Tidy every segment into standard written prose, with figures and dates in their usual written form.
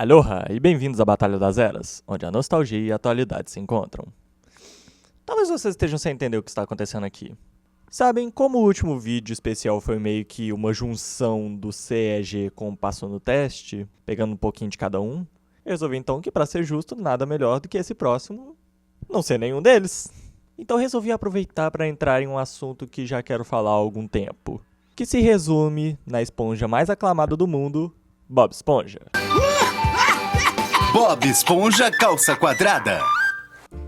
Aloha e bem-vindos à Batalha das Eras, onde a nostalgia e a atualidade se encontram. Talvez vocês estejam sem entender o que está acontecendo aqui. Sabem, como o último vídeo especial foi meio que uma junção do CEG com o Passou no Teste, pegando um pouquinho de cada um, eu resolvi então que, para ser justo, nada melhor do que esse próximo não ser nenhum deles. Então resolvi aproveitar para entrar em um assunto que já quero falar há algum tempo, que se resume na esponja mais aclamada do mundo, Bob Esponja. Bob Esponja Calça Quadrada.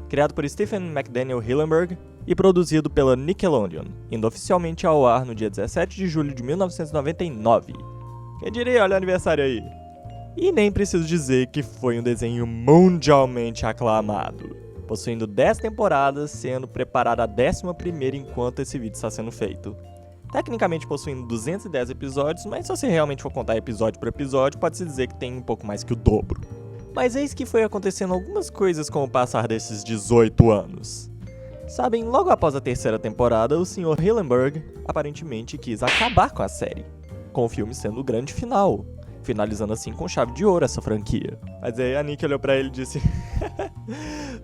Criado por Stephen McDaniel Hillenburg e produzido pela Nickelodeon, indo oficialmente ao ar no dia 17 de julho de 1999. Quem diria, olha o aniversário aí. E nem preciso dizer que foi um desenho mundialmente aclamado, possuindo 10 temporadas, sendo preparada a 11ª enquanto esse vídeo está sendo feito. Tecnicamente possuindo 210 episódios, mas se você realmente for contar episódio por episódio, pode-se dizer que tem um pouco mais que o dobro. Mas eis que foi acontecendo algumas coisas com o passar desses 18 anos. Sabem, logo após a 3ª temporada, o Sr. Hillenburg aparentemente quis acabar com a série, com o filme sendo o grande final, finalizando assim com chave de ouro essa franquia. Mas aí a Nick olhou pra ele e disse: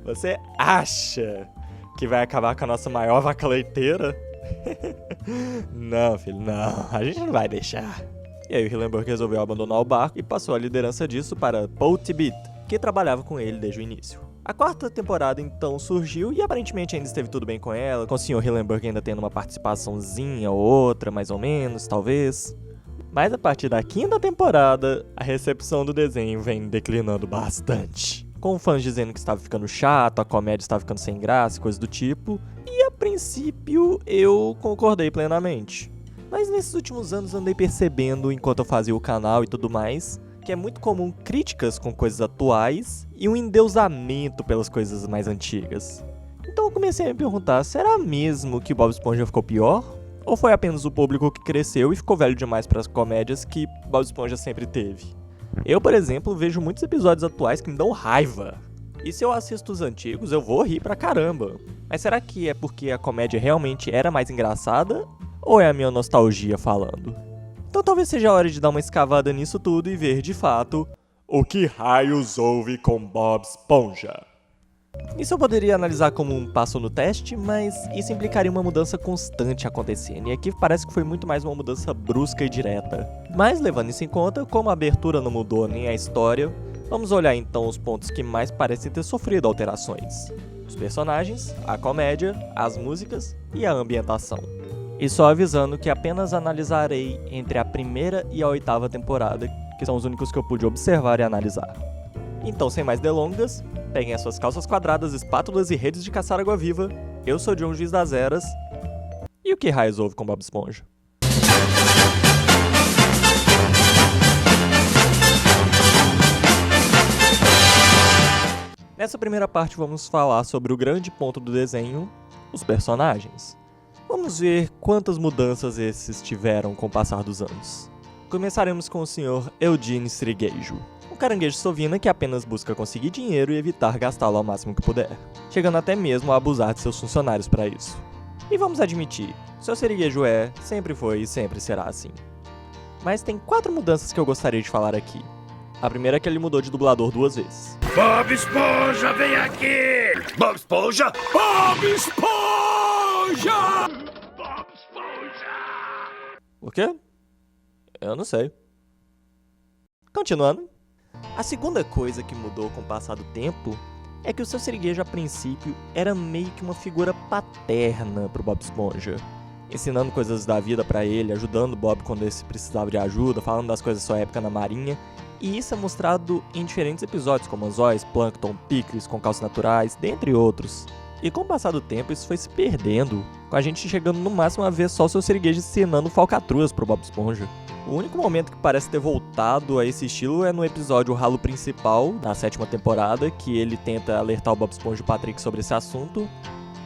"Você acha que vai acabar com a nossa maior vaca leiteira?" "Não, filho, não, a gente não vai deixar." E aí o Hillenburg resolveu abandonar o barco e passou a liderança disso para Paul Tibbitt, que trabalhava com ele desde o início. A 4ª temporada então surgiu e aparentemente ainda esteve tudo bem com ela, com o Sr. Hillenburg ainda tendo uma participaçãozinha ou outra, mais ou menos, talvez. Mas a partir da 5ª temporada, a recepção do desenho vem declinando bastante, com fãs dizendo que estava ficando chato, a comédia estava ficando sem graça e coisas do tipo, e a princípio eu concordei plenamente. Mas nesses últimos anos andei percebendo, enquanto eu fazia o canal e tudo mais, que é muito comum críticas com coisas atuais e um endeusamento pelas coisas mais antigas. Então eu comecei a me perguntar, será mesmo que Bob Esponja ficou pior? Ou foi apenas o público que cresceu e ficou velho demais para as comédias que Bob Esponja sempre teve? Eu, por exemplo, vejo muitos episódios atuais que me dão raiva. E se eu assisto os antigos, eu vou rir pra caramba. Mas será que é porque a comédia realmente era mais engraçada? Ou é a minha nostalgia falando? Então talvez seja a hora de dar uma escavada nisso tudo e ver, de fato, o que raios houve com Bob Esponja. Isso eu poderia analisar como um passo no teste, mas isso implicaria uma mudança constante acontecendo, e aqui parece que foi muito mais uma mudança brusca e direta. Mas levando isso em conta, como a abertura não mudou nem a história, vamos olhar então os pontos que mais parecem ter sofrido alterações. Os personagens, a comédia, as músicas e a ambientação. E só avisando que apenas analisarei entre a 1ª e a 8ª temporada, que são os únicos que eu pude observar e analisar. Então, sem mais delongas, peguem as suas calças quadradas, espátulas e redes de caçar água-viva. Eu sou John Juiz das Eras. E o que raios houve com Bob Esponja? Nessa primeira parte vamos falar sobre o grande ponto do desenho, os personagens. Vamos ver quantas mudanças esses tiveram com o passar dos anos. Começaremos com o Sr. Eugene Sriguejo, um caranguejo sovina que apenas busca conseguir dinheiro e evitar gastá-lo ao máximo que puder, chegando até mesmo a abusar de seus funcionários para isso. E vamos admitir, seu Sriguejo sempre foi e sempre será assim. Mas tem 4 mudanças que eu gostaria de falar aqui. A primeira é que ele mudou de dublador 2 vezes. Bob Esponja, vem aqui! Bob Esponja? Bob Esponja! Bob Esponja! O quê? Eu não sei. Continuando. A segunda coisa que mudou com o passar do tempo é que o seu Sriguejo a princípio era meio que uma figura paterna pro Bob Esponja, ensinando coisas da vida pra ele, ajudando o Bob quando ele precisava de ajuda, falando das coisas da sua época na marinha. E isso é mostrado em diferentes episódios, como Anzóis, Plankton, Pickles, com calças naturais, dentre outros. E com o passar do tempo, isso foi se perdendo, com a gente chegando no máximo a ver só o seu Sriguejo ensinando falcatruas pro Bob Esponja. O único momento que parece ter voltado a esse estilo é no episódio O Ralo Principal, da 7ª temporada, que ele tenta alertar o Bob Esponja e o Patrick sobre esse assunto,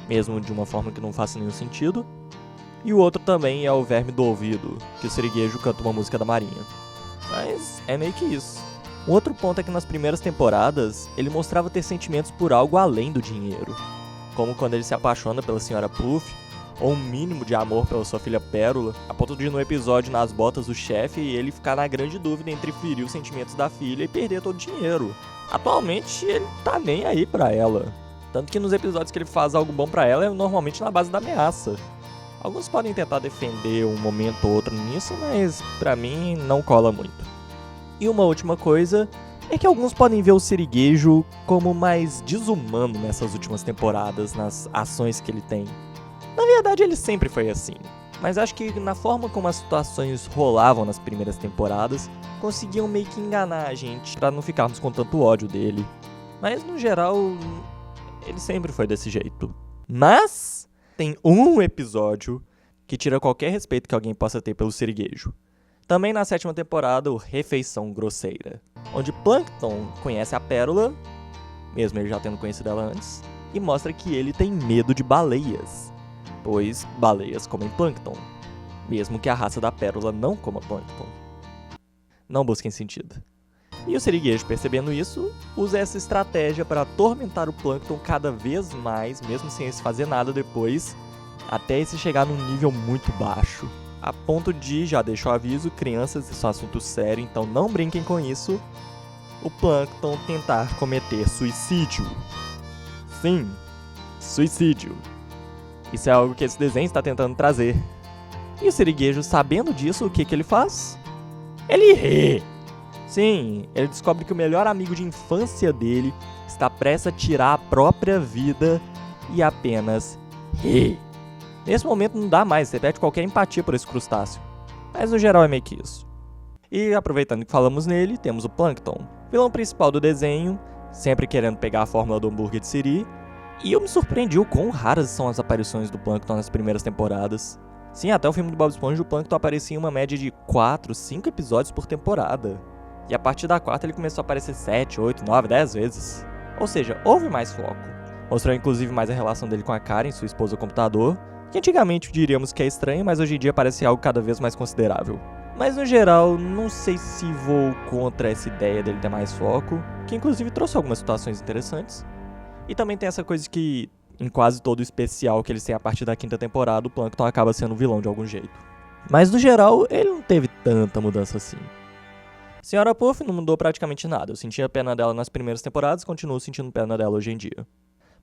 mesmo de uma forma que não faça nenhum sentido. E o outro também é o Verme do Ouvido, que o Sriguejo canta uma música da marinha. Mas é meio que isso. Um outro ponto é que nas primeiras temporadas, ele mostrava ter sentimentos por algo além do dinheiro, como quando ele se apaixona pela Sra. Puff, ou um mínimo de amor pela sua filha Pérola, a ponto de no episódio Nas Botas do Chefe ele ficar na grande dúvida entre ferir os sentimentos da filha e perder todo o dinheiro. Atualmente ele tá nem aí pra ela, tanto que nos episódios que ele faz algo bom pra ela é normalmente na base da ameaça. Alguns podem tentar defender um momento ou outro nisso, mas pra mim não cola muito. E uma última coisa é que alguns podem ver o Sirigueijo como mais desumano nessas últimas temporadas, nas ações que ele tem. Na verdade ele sempre foi assim, mas acho que na forma como as situações rolavam nas primeiras temporadas, conseguiam meio que enganar a gente pra não ficarmos com tanto ódio dele. Mas no geral, ele sempre foi desse jeito. Mas tem um episódio que tira qualquer respeito que alguém possa ter pelo Sirigueijo. Também na 7ª temporada, o Refeição Grosseira, onde Plankton conhece a Pérola, mesmo ele já tendo conhecido ela antes, e mostra que ele tem medo de baleias, pois baleias comem Plankton, mesmo que a raça da Pérola não coma Plankton. Não busquem sentido. E o Sirigueijo, percebendo isso, usa essa estratégia para atormentar o Plankton cada vez mais, mesmo sem esse fazer nada depois, até esse chegar num nível muito baixo. A ponto de, já deixo o aviso, crianças, isso é um assunto sério, então não brinquem com isso, o Plankton tentar cometer suicídio. Sim, suicídio. Isso é algo que esse desenho está tentando trazer. E o Sirigueijo, sabendo disso, o que ele faz? Ele ri! Sim, ele descobre que o melhor amigo de infância dele está prestes a tirar a própria vida e apenas ri. Nesse momento não dá mais, você perde qualquer empatia por esse crustáceo. Mas no geral é meio que isso. E aproveitando que falamos nele, temos o Plankton, vilão principal do desenho, sempre querendo pegar a fórmula do hambúrguer de Siri. E eu me surpreendi o quão raras são as aparições do Plankton nas primeiras temporadas. Sim, até o filme do Bob Esponja, o Plankton aparecia em uma média de 4, 5 episódios por temporada. E a partir da 4ª ele começou a aparecer 7, 8, 9, 10 vezes. Ou seja, houve mais foco. Mostrou inclusive mais a relação dele com a Karen, sua esposa computador, que antigamente diríamos que é estranho, mas hoje em dia parece algo cada vez mais considerável. Mas no geral, não sei se vou contra essa ideia dele ter mais foco, que inclusive trouxe algumas situações interessantes. E também tem essa coisa que, em quase todo o especial que eles têm a partir da 5ª temporada, o Plankton acaba sendo vilão de algum jeito. Mas no geral, ele não teve tanta mudança assim. Senhora Puff não mudou praticamente nada, eu sentia pena dela nas primeiras temporadas e continuo sentindo pena dela hoje em dia.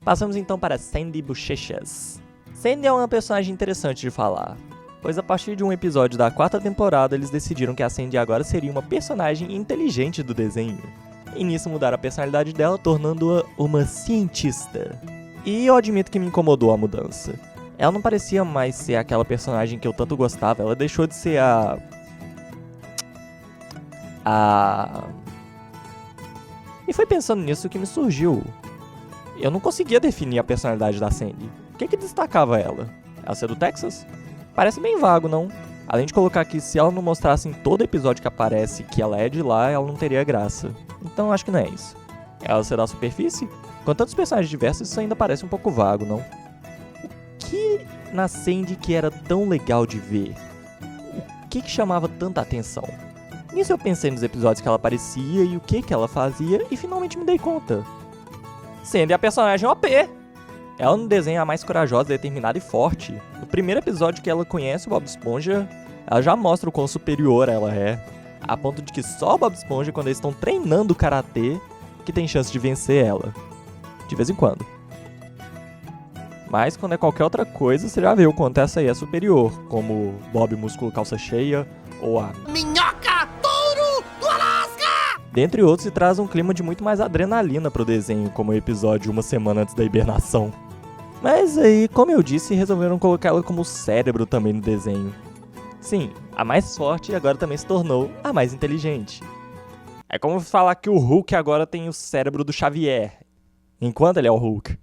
Passamos então para Sandy Bochechas. Sandy é uma personagem interessante de falar, pois a partir de um episódio da 4ª temporada eles decidiram que a Sandy agora seria uma personagem inteligente do desenho. E nisso mudaram a personalidade dela, tornando-a uma cientista. E eu admito que me incomodou a mudança. Ela não parecia mais ser aquela personagem que eu tanto gostava, ela deixou de ser E foi pensando nisso que me surgiu. Eu não conseguia definir a personalidade da Sandy. O que destacava ela? Ela ser do Texas? Parece bem vago, não? Além de colocar que se ela não mostrasse em todo episódio que aparece que ela é de lá, ela não teria graça. Então acho que não é isso. Ela ser da superfície? Com tantos personagens diversos, isso ainda parece um pouco vago, não? O que na Sandy que era tão legal de ver? O que chamava tanta atenção? Nisso eu pensei nos episódios que ela aparecia e o que ela fazia e finalmente me dei conta. Sandy é a personagem OP! Ela no desenho é a mais corajosa, determinada e forte. No primeiro episódio que ela conhece o Bob Esponja, ela já mostra o quão superior ela é. A ponto de que só o Bob Esponja, quando eles estão treinando o karatê, que tem chance de vencer ela. De vez em quando. Mas quando é qualquer outra coisa, você já vê o quanto essa aí é superior, como Bob Músculo Calça Cheia ou a Minhoca Touro do Alasca! Dentre outros, e traz um clima de muito mais adrenalina pro desenho, como o episódio Uma Semana Antes da Hibernação. Mas aí, como eu disse, resolveram colocar ela como cérebro também no desenho. Sim, a mais forte agora também se tornou a mais inteligente. É como falar que o Hulk agora tem o cérebro do Xavier, enquanto ele é o Hulk.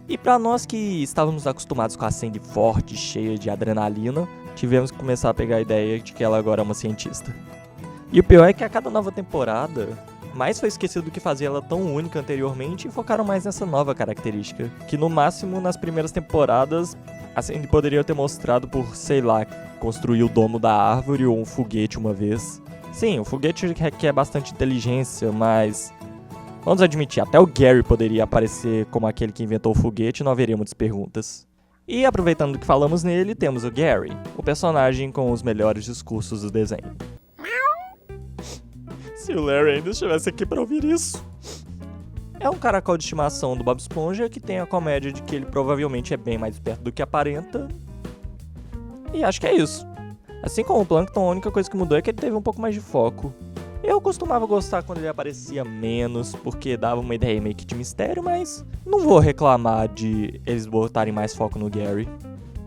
E pra nós que estávamos acostumados com a Sandy forte, cheia de adrenalina, tivemos que começar a pegar a ideia de que ela agora é uma cientista. E o pior é que a cada nova temporada, mais foi esquecido do que fazia ela tão única anteriormente e focaram mais nessa nova característica, que no máximo nas primeiras temporadas a Sandy poderia ter mostrado por, sei lá, construir o domo da árvore ou um foguete uma vez. Sim, o foguete requer bastante inteligência, mas vamos admitir, até o Gary poderia aparecer como aquele que inventou o foguete e não haveria muitas perguntas. E aproveitando que falamos nele, temos o Gary, o personagem com os melhores discursos do desenho. Se o Larry ainda estivesse aqui para ouvir isso. É um caracol de estimação do Bob Esponja que tem a comédia de que ele provavelmente é bem mais esperto do que aparenta. E acho que é isso. Assim como o Plankton, a única coisa que mudou é que ele teve um pouco mais de foco. Eu costumava gostar quando ele aparecia menos, porque dava uma ideia meio que de mistério, mas não vou reclamar de eles botarem mais foco no Gary.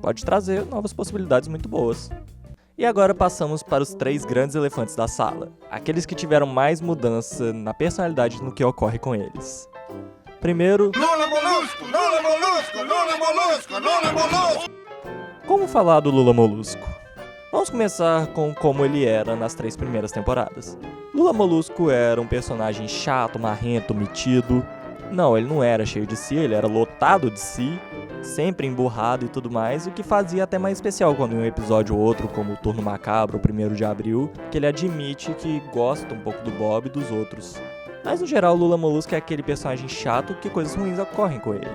Pode trazer novas possibilidades muito boas. E agora passamos para os 3 grandes elefantes da sala, aqueles que tiveram mais mudança na personalidade no que ocorre com eles. Primeiro, Lula Molusco, Lula Molusco, Lula Molusco, Lula Molusco. como falar do Lula Molusco? Vamos começar com como ele era nas 3 primeiras temporadas. Lula Molusco era um personagem chato, marrento, metido. Não, ele não era cheio de si, ele era lotado de si, sempre emburrado e tudo mais, o que fazia até mais especial quando em um episódio ou outro, como o Turno Macabro, o 1º de abril, que ele admite que gosta um pouco do Bob e dos outros. Mas no geral, o Lula Molusco é aquele personagem chato que coisas ruins ocorrem com ele.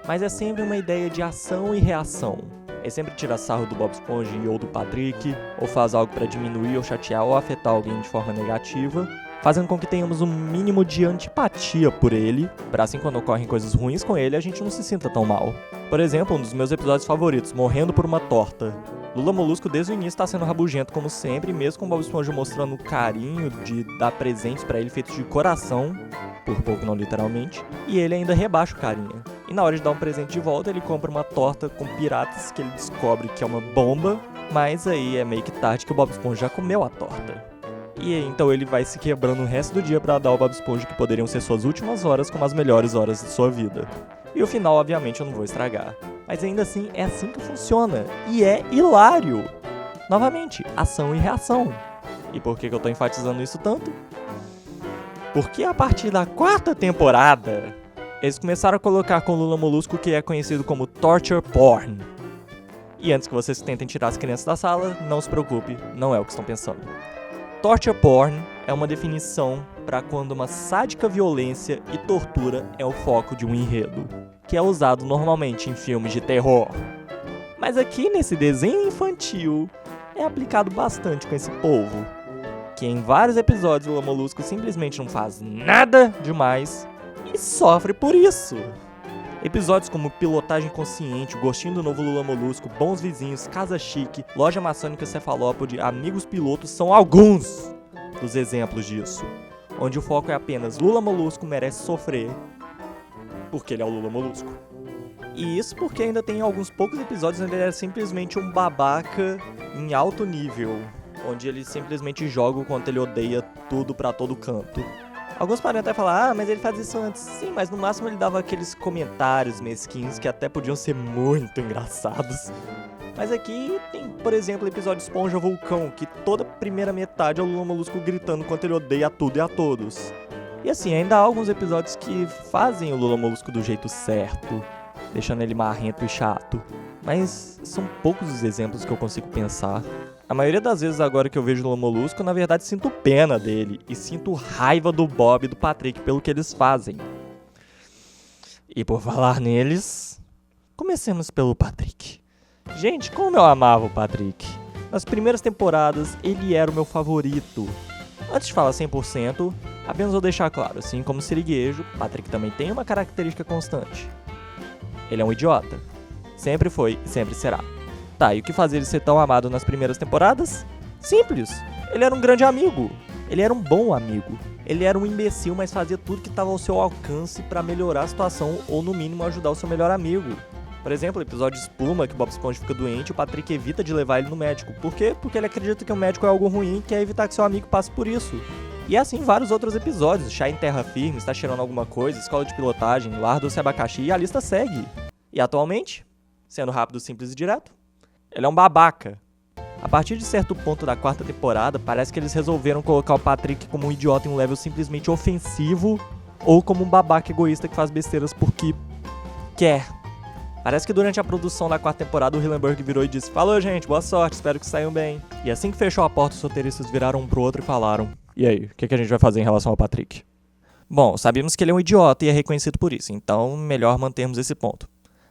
Mas é sempre uma ideia de ação e reação. Ele sempre tira sarro do Bob Esponja ou do Patrick, ou faz algo para diminuir ou chatear ou afetar alguém de forma negativa, fazendo com que tenhamos um mínimo de antipatia por ele, para assim quando ocorrem coisas ruins com ele, a gente não se sinta tão mal. Por exemplo, um dos meus episódios favoritos, Morrendo por uma Torta. Lula Molusco desde o início está sendo rabugento como sempre, mesmo com o Bob Esponja mostrando o carinho de dar presentes para ele feitos de coração, por pouco não literalmente, e ele ainda rebaixa o carinha. E na hora de dar um presente de volta, ele compra uma torta com piratas que ele descobre que é uma bomba, mas aí é meio que tarde que o Bob Esponja já comeu a torta. E aí, então ele vai se quebrando o resto do dia pra dar ao Bob Esponja que poderiam ser suas últimas horas como as melhores horas de sua vida. E o final, obviamente, eu não vou estragar. Mas ainda assim, é assim que funciona. E é hilário! Novamente, ação e reação. E por que eu tô enfatizando isso tanto? Porque a partir da 4ª temporada, eles começaram a colocar com o Lula Molusco o que é conhecido como Torture Porn. E antes que vocês tentem tirar as crianças da sala, não se preocupe, não é o que estão pensando. Torture Porn é uma definição para quando uma sádica violência e tortura é o foco de um enredo, que é usado normalmente em filmes de terror. Mas aqui nesse desenho infantil é aplicado bastante com esse povo, que em vários episódios o Lula Molusco simplesmente não faz nada demais e sofre por isso. Episódios como Pilotagem Consciente, Gostinho do Novo Lula Molusco, Bons Vizinhos, Casa Chique, Loja Maçônica Cefalópode, Amigos Pilotos são alguns dos exemplos disso, onde o foco é apenas Lula Molusco merece sofrer porque ele é o Lula Molusco. E isso porque ainda tem alguns poucos episódios onde ele é simplesmente um babaca em alto nível, onde ele simplesmente joga o quanto ele odeia tudo pra todo canto. Alguns podem até falar, mas ele faz isso antes. Sim, mas no máximo ele dava aqueles comentários mesquinhos que até podiam ser muito engraçados. Mas aqui tem, por exemplo, o episódio Esponja Vulcão, que toda a primeira metade é o Lula Molusco gritando quanto ele odeia tudo e a todos. E assim, ainda há alguns episódios que fazem o Lula Molusco do jeito certo, deixando ele marrento e chato. Mas são poucos os exemplos que eu consigo pensar. A maioria das vezes agora que eu vejo o Lula Molusco, na verdade sinto pena dele e sinto raiva do Bob e do Patrick pelo que eles fazem. E por falar neles, comecemos pelo Patrick. Gente, como eu amava o Patrick. Nas primeiras temporadas, ele era o meu favorito. Antes de falar 100%, apenas vou deixar claro, assim como o Siriguejo, Patrick também tem uma característica constante. Ele é um idiota. Sempre foi e sempre será. Tá, e o que fazia ele ser tão amado nas primeiras temporadas? Simples. Ele era um grande amigo. Ele era um bom amigo. Ele era um imbecil, mas fazia tudo que estava ao seu alcance pra melhorar a situação ou, no mínimo, ajudar o seu melhor amigo. Por exemplo, o episódio Espuma, que o Bob Esponja fica doente, o Patrick evita de levar ele no médico. Por quê? Porque ele acredita que o médico é algo ruim e quer evitar que seu amigo passe por isso. E assim vários outros episódios. Chá em terra firme, está cheirando alguma coisa, escola de pilotagem, lar doce abacaxi e a lista segue. E atualmente, sendo rápido, simples e direto, ele é um babaca. A partir de certo ponto da 4ª temporada, parece que eles resolveram colocar o Patrick como um idiota em um level simplesmente ofensivo ou como um babaca egoísta que faz besteiras porque quer. Parece que durante a produção da 4ª temporada o Hillenburg virou e disse: "Falou, gente, boa sorte, espero que saiam bem." E assim que fechou a porta, os roteiristas viraram um pro outro e falaram: "E aí, o que a gente vai fazer em relação ao Patrick?" Bom, sabíamos que ele é um idiota e é reconhecido por isso, então melhor mantermos esse ponto.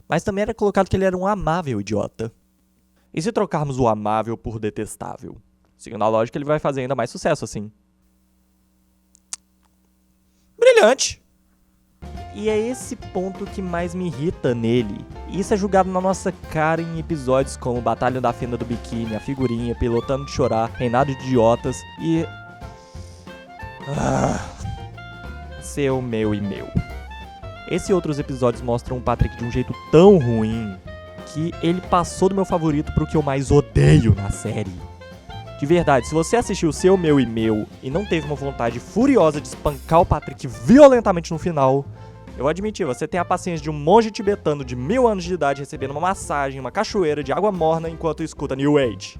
Mas também era colocado que ele era um amável idiota. E se trocarmos o amável por detestável? Seguindo a lógica, ele vai fazer ainda mais sucesso assim. Brilhante! E é esse ponto que mais me irrita nele. E isso é julgado na nossa cara em episódios como Batalha da Fenda do Biquíni, A Figurinha, Pilotando de Chorar, Reinado de Idiotas e... Seu, meu e meu. Esses outros episódios mostram o Patrick de um jeito tão ruim que ele passou do meu favorito pro que eu mais odeio na série. De verdade, se você assistiu Seu, Meu e Meu e não teve uma vontade furiosa de espancar o Patrick violentamente no final, eu vou admitir, você tem a paciência de um monge tibetano de 1000 anos de idade recebendo uma massagem, uma cachoeira de água morna enquanto escuta New Age.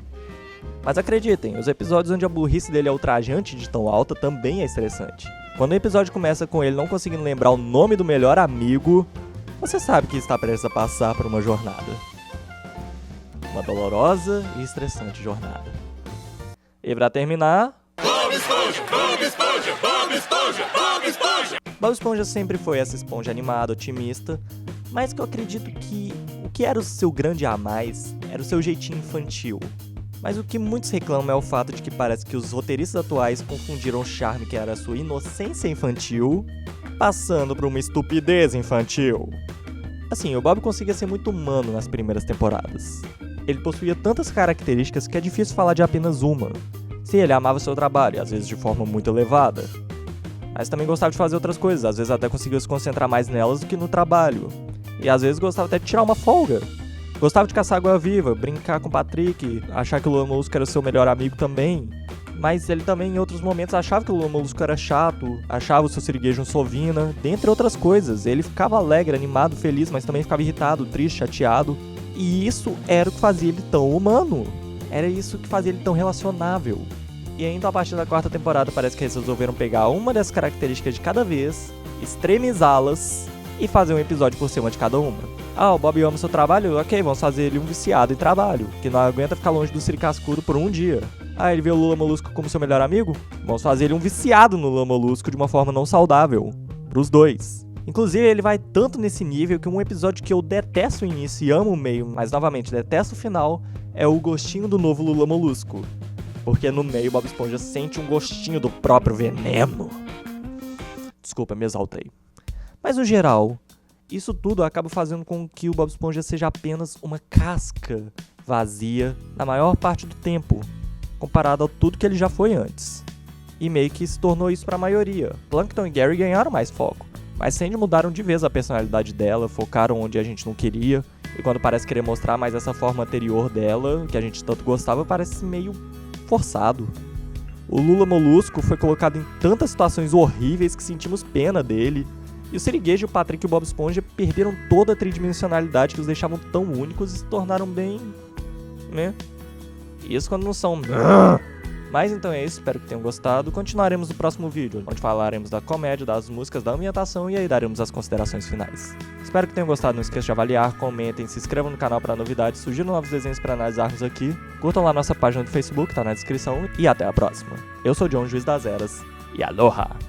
Mas acreditem, os episódios onde a burrice dele é ultrajante de tão alta também é estressante. Quando o episódio começa com ele não conseguindo lembrar o nome do melhor amigo, você sabe que está prestes a passar por uma jornada. Uma dolorosa e estressante jornada. E pra terminar... Bob Esponja, Bob Esponja, Bob Esponja, Bob Esponja. Bob Esponja sempre foi essa esponja animada, otimista, mas que eu acredito que o que era o seu grande a mais era o seu jeitinho infantil. Mas o que muitos reclamam é o fato de que parece que os roteiristas atuais confundiram o charme que era a sua inocência infantil, passando por uma estupidez infantil. Assim, o Bob conseguia ser muito humano nas primeiras temporadas. Ele possuía tantas características que é difícil falar de apenas uma. Sim, ele amava seu trabalho, às vezes de forma muito elevada. Mas também gostava de fazer outras coisas, às vezes até conseguia se concentrar mais nelas do que no trabalho. E às vezes gostava até de tirar uma folga. Gostava de caçar água-viva, brincar com o Patrick, achar que o Lula Molusco era seu melhor amigo também. Mas ele também, em outros momentos, achava que o Lula Molusco era chato, achava o seu siriguejo um sovina, dentre outras coisas. Ele ficava alegre, animado, feliz, mas também ficava irritado, triste, chateado. E isso era o que fazia ele tão humano. Era isso que fazia ele tão relacionável. E ainda a partir da 4ª temporada parece que eles resolveram pegar uma dessas características de cada vez, extremizá-las e fazer um episódio por cima de cada uma. Ah, o Bob ama seu trabalho? Ok, vamos fazer ele um viciado em trabalho, que não aguenta ficar longe do Siri Cascudo por um dia. Ah, ele vê o Lula Molusco como seu melhor amigo? Vamos fazer ele um viciado no Lula Molusco de uma forma não saudável. Pros dois. Inclusive, ele vai tanto nesse nível que um episódio que eu detesto o início e amo o meio, mas novamente detesto o final, é o gostinho do novo Lula Molusco. Porque no meio Bob Esponja sente um gostinho do próprio veneno. Desculpa, me exaltei. Mas no geral, isso tudo acaba fazendo com que o Bob Esponja seja apenas uma casca vazia na maior parte do tempo, comparado a tudo que ele já foi antes. E meio que se tornou isso pra maioria. Plankton e Gary ganharam mais foco, mas Sandy mudaram de vez a personalidade dela, focaram onde a gente não queria, e quando parece querer mostrar mais essa forma anterior dela, que a gente tanto gostava, parece meio forçado. O Lula Molusco foi colocado em tantas situações horríveis que sentimos pena dele, e o Siriguejo, o Patrick e o Bob Esponja perderam toda a tridimensionalidade que os deixavam tão únicos e se tornaram bem... Isso quando não são... Mas então é isso, espero que tenham gostado. Continuaremos no próximo vídeo, onde falaremos da comédia, das músicas, da ambientação e aí daremos as considerações finais. Espero que tenham gostado, não esqueça de avaliar, comentem, se inscrevam no canal para novidades, sugiram novos desenhos para analisarmos aqui, curtam lá nossa página do Facebook, tá na descrição, e até a próxima. Eu sou o John, Juiz das Eras, e aloha!